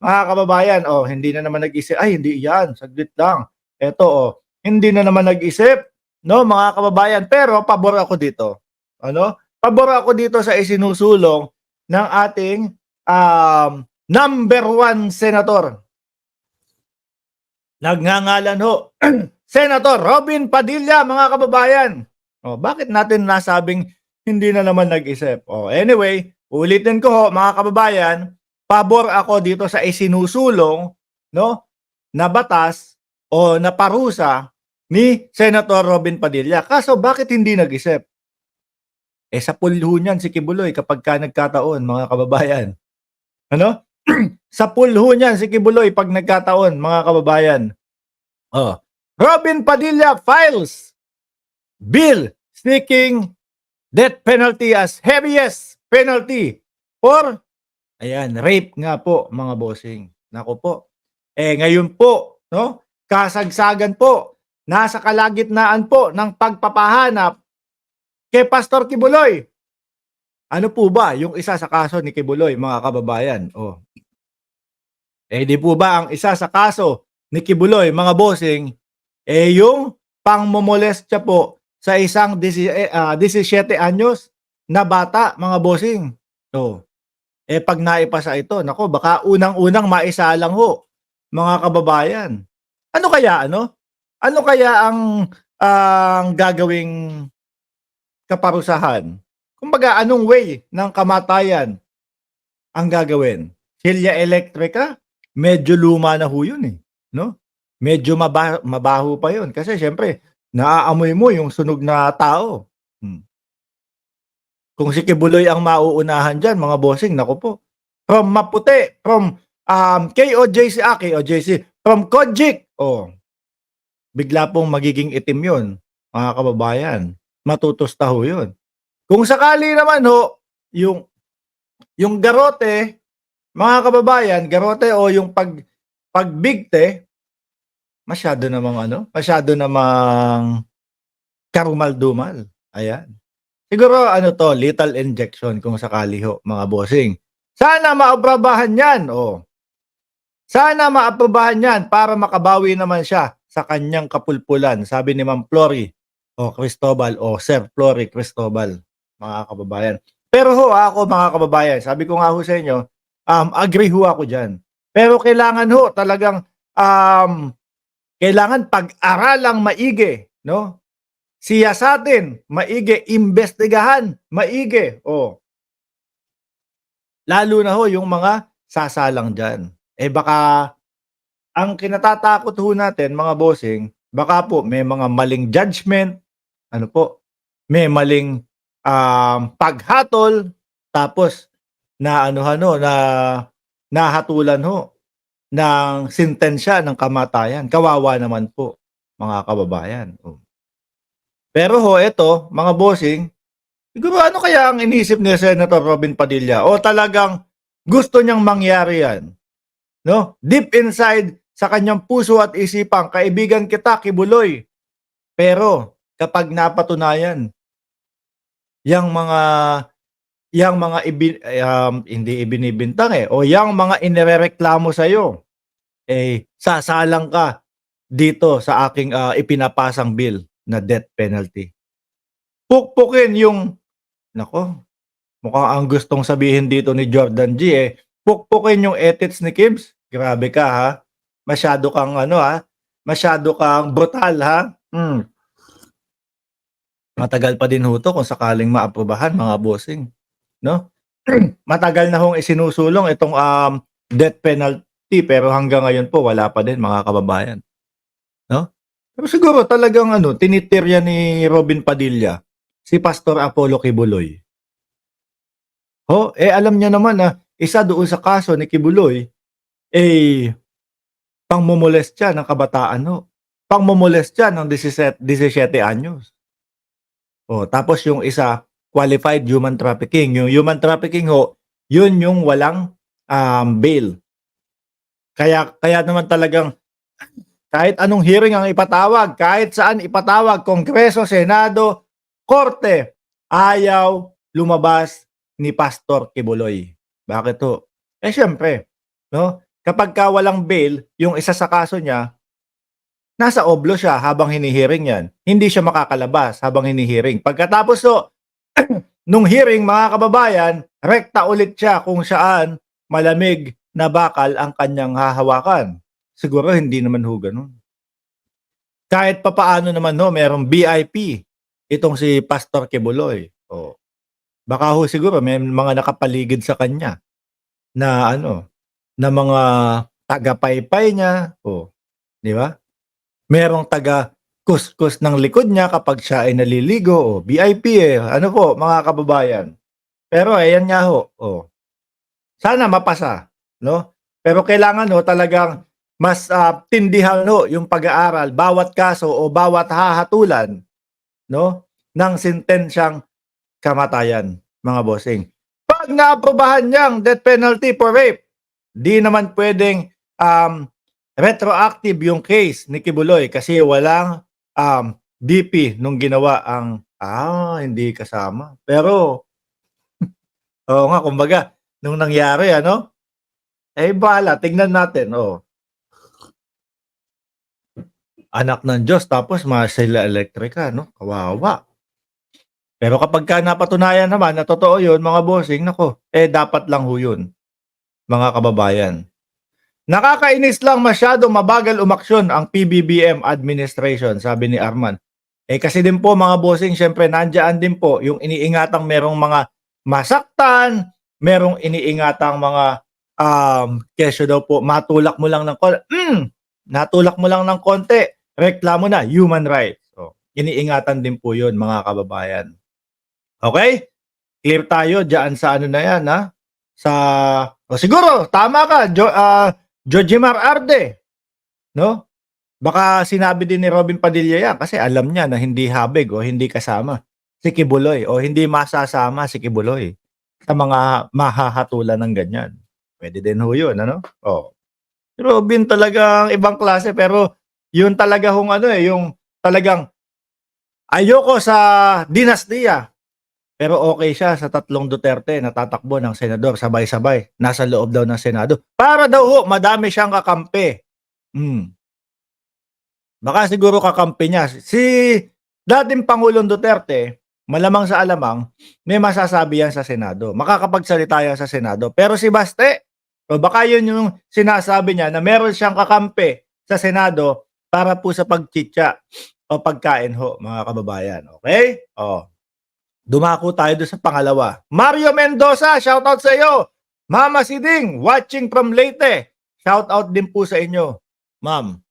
mga kababayan, hindi na naman nag-isip, ay hindi yan, saglit lang. Eto, hindi na naman nag-isip, no, mga kababayan, pero pabor ako dito. Ano? Pabor ako dito sa isinusulong ng ating number one senator. Nagngangalan ho, Senator Robin Padilla, mga kababayan. Bakit natin nasabing hindi na naman nag-isip? Anyway, ulitin ko ho, mga kababayan, pabor ako dito sa isinusulong, no, na batas o na parusa ni Senator Robin Padilla. Kaso bakit hindi nag-isip? Sa pool ho niyan si Kibuloy kapag nagkataon, mga kababayan. Ano? Sa pool ho niyan si Kibuloy pag nagkataon, mga kababayan. Robin Padilla files bill seeking death penalty as heaviest penalty for rape nga po, mga bossing. Nako po. Ngayon po, no? Kasagsagan po, nasa kalagitnaan po ng pagpapahanap kay Pastor Kibuloy. Ano po ba yung isa sa kaso ni Kibuloy, mga kababayan? Di po ba ang isa sa kaso ni Kibuloy, mga bossing, yung pangmomolestya po sa isang 17 anyos na bata, mga bossing. Pag naipasa ito, nako, baka unang-unang maisalang ho, mga kababayan. Ano kaya, ano? Ano kaya ang gagawing kaparusahan? Kumbaga, anong way ng kamatayan ang gagawin? Silya elektrika? Medyo luma na ho yun, no? Medyo mabaho pa yun. Kasi syempre, naaamoy mo yung sunog na tao. Kung si Kibuloy ang mauunahan dyan, mga bossing, naku po. From Maputi, from KOJC, from Kojik, bigla pong magiging itim yun, mga kababayan. Matutusta ho yun. Kung sakali naman ho, yung garote, mga kababayan, garote o yung pagbigte, masyado namang karumal-dumal. Ayan. Siguro lethal injection kung sakali ho, mga bossing. Sana maaprobahan yan. Sana maaprobahan yan para makabawi naman siya sa kanyang kapulpulan. Sabi ni Ma'am Flory Cristobal Sir Flory Cristobal, mga kababayan. Pero ako, mga kababayan, sabi ko nga ho sa inyo, agree ho ako dyan. Pero kailangan ho talagang kailangan pag-aralang maigi, no? Siyasatin, maigi, imbestigahan, maigi. Lalo na ho yung mga sasalang dyan. Baka ang kinatatakot ho natin, mga bossing, baka po may mga maling judgment, may maling paghatol, tapos na nahatulan ho ng sentensya ng kamatayan. Kawawa naman po, mga kababayan. Pero ito, mga bossing, siguro ano kaya ang inisip ni Senator Robin Padilla? O talagang gusto niyang mangyari yan? No? Deep inside sa kanyang puso at isipang, kaibigan kita, Kibuloy. Pero kapag napatunayan, yang mga hindi ibinibintang o yang mga inirereklamo sa iyo, sasalang ka dito sa aking ipinapasang bill na death penalty. Pukpukin yung, nako, mukhang ang gustong sabihin dito ni Jordan G, pukpukin yung ethics ni Kibbs. Grabe ka, ha? Masyado kang masyado kang brutal, ha? Matagal pa din ho to kung sakaling maaprubahan, mga bossing, no? Matagal na hong isinusulong itong death penalty, pero hanggang ngayon po wala pa din, mga kababayan, no? Pero siguro talagang tinitirya ni Robin Padilla si Pastor Apollo Kibuloy. Alam niya naman na isa doon sa kaso ni Kibuloy pangmomolestya ng kabataan ho. Pangmomolestya ng 17 anyos. Tapos yung isa, qualified human trafficking. Yung human trafficking ho, yun yung walang bail. Kaya naman talagang kahit anong hearing ang ipatawag, kahit saan ipatawag, Kongreso, Senado, Korte, ayaw lumabas ni Pastor Kibuloy. Bakit ho? Siyempre, no? kapagka walang bail, yung isa sa kaso niya, nasa oblo siya habang hini-hearing yan. Hindi siya makakalabas habang hini-hearing. Pagkatapos so, nung hearing mga kababayan, rekta ulit siya kung saan malamig na bakal ang kanyang hahawakan. Siguro hindi naman ho ganun. Kahit papaano naman ho, merong VIP. Itong si Pastor Kibuloy. Oh. Baka ho siguro may mga nakapaligid sa kanya na ano, na mga tagapaypay niya. Oh, di ba? Merong taga kuskus ng likod niya kapag siya ay naliligo. Oh, VIP eh. Ano po, mga kababayan. Pero ayan nga ho. Oh. Sana mapasa, no? Pero kailangan ho talagang mas tindihan ho yung pag-aaral bawat kaso o bawat hahatulan, no, ng sentensyang kamatayan, mga bossing. Pag naaprubahan niyang death penalty for rape, di naman pwedeng retroactive yung case ni Kibuloy kasi walang DP nung ginawa ang hindi kasama. Pero oo nga, kumbaga nung nangyari ano, bahala, tingnan natin. Anak ng Diyos tapos masila elektrika, no? Kawawa. Pero kapagka napatunayan naman na totoo yun, mga bossing, nako, dapat lang ho yun, mga kababayan. Nakakainis lang masyado mabagal umaksyon ang PBBM administration, sabi ni Arman. Kasi din po mga bossing, syempre nandiyan din po yung iniingatang merong mga masaktan, merong iniingatang mga kesyo daw po, matulak mo lang ng natulak mo lang ng konti, reklamo na, human rights. So, iniingatan din po yun mga kababayan. Okay? Clear tayo dyan sa ano na yan, ha? Siguro, tama ka, Jojimar Arde. No? Baka sinabi din ni Robin Padilla yan kasi alam niya na hindi habig o hindi kasama si Kibuloy o hindi masasama si Kibuloy sa mga mahahatulan ng ganyan. Pwede din ho yun, ano? Robin talagang ibang klase pero yun talaga hong ano yung talagang ayoko sa dinastiya. Pero okay siya sa tatlong Duterte na tatakbo ng senador sabay-sabay. Nasa loob daw ng Senado. Para daw ho, madami siyang kakampi. Baka siguro kakampi niya. Si dating Pangulong Duterte, malamang sa alamang, may masasabi yan sa Senado. Makakapagsalita yan sa Senado. Pero si Baste, baka yun yung sinasabi niya na meron siyang kakampi sa Senado para po sa pagchitsa o pagkain ho, mga kababayan. Okay? Dumako tayo doon sa pangalawa. Mario Mendoza, shoutout sa iyo. Mama Siding, watching from Leyte. Shoutout din po sa inyo, ma'am.